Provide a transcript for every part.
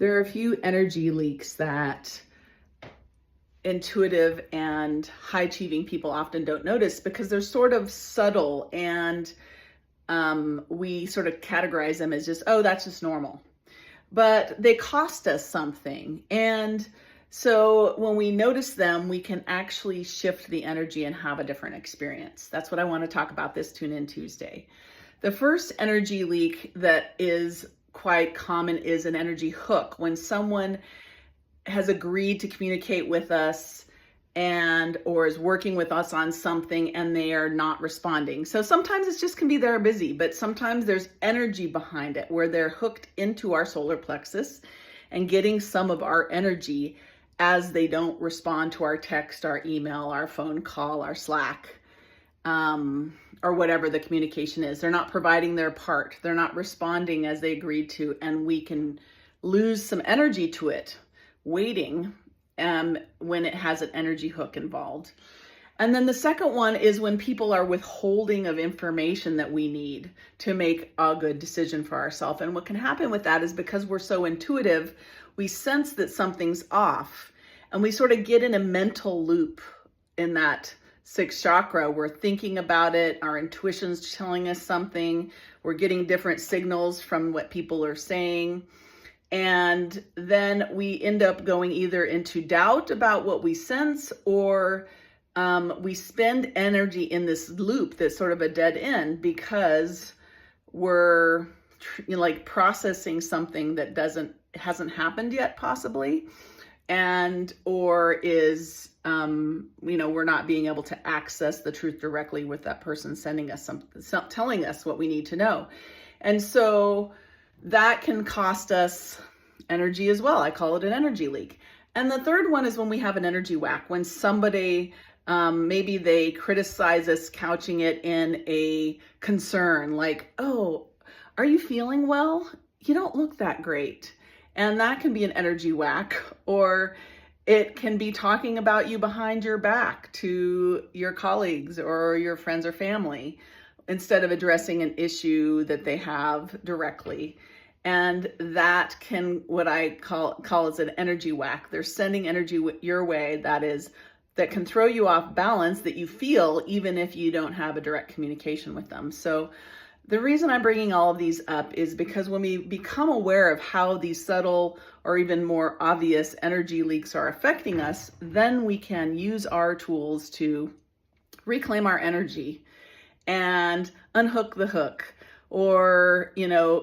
There are a few energy leaks that intuitive and high achieving people often don't notice because they're sort of subtle, and we sort of categorize them as just, oh, that's just normal. But they cost us something. And so when we notice them, we can actually shift the energy and have a different experience. That's what I want to talk about this Tune In Tuesday. The first energy leak that is quite common is an energy hook. When someone has agreed to communicate with us or is working with us on something and they are not responding. So sometimes it just can be they're busy, but sometimes there's energy behind it where they're hooked into our solar plexus and getting some of our energy as they don't respond to our text, our email, our phone call, our Slack, or whatever the communication is. They're not providing their part. They're not responding as they agreed to, and we can lose some energy to it, waiting when it has an energy hook involved. And then the second one is when people are withholding of information that we need to make a good decision for ourselves. And what can happen with that is because we're so intuitive, we sense that something's off, and we sort of get in a mental loop in that sixth chakra. We're thinking about it. Our intuition's telling us something. We're getting different signals from what people are saying. And then we end up going either into doubt about what we sense, or we spend energy in this loop that's sort of a dead end because we're like processing something that hasn't happened yet, possibly, or is we're not being able to access the truth directly with that person sending us telling us what we need to know. And so that can cost us energy as well. I call it an energy leak. And the third one is when we have an energy whack, when somebody, maybe they criticize us, couching it in a concern, like, oh, are you feeling well? You don't look that great. And that can be an energy whack. Or it can be talking about you behind your back to your colleagues or your friends or family, instead of addressing an issue that they have directly. And that can, what I call is an energy whack. They're sending energy your way that can throw you off balance, that you feel even if you don't have a direct communication with them. So the reason I'm bringing all of these up is because when we become aware of how these subtle or even more obvious energy leaks are affecting us, then we can use our tools to reclaim our energy and unhook the hook, or,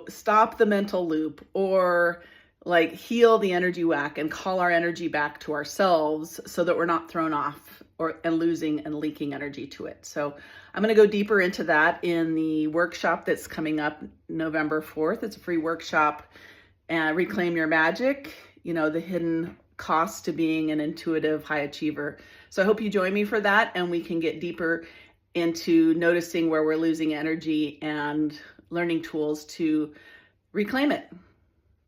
stop the mental loop, or like heal the energy whack and call our energy back to ourselves so that we're not thrown off and losing and leaking energy to it. So I'm going to go deeper into that in the workshop that's coming up November 4th. It's a free workshop, Reclaim Your Magic, the hidden cost to being an intuitive high achiever. So I hope you join me for that, and we can get deeper into noticing where we're losing energy and learning tools to reclaim it.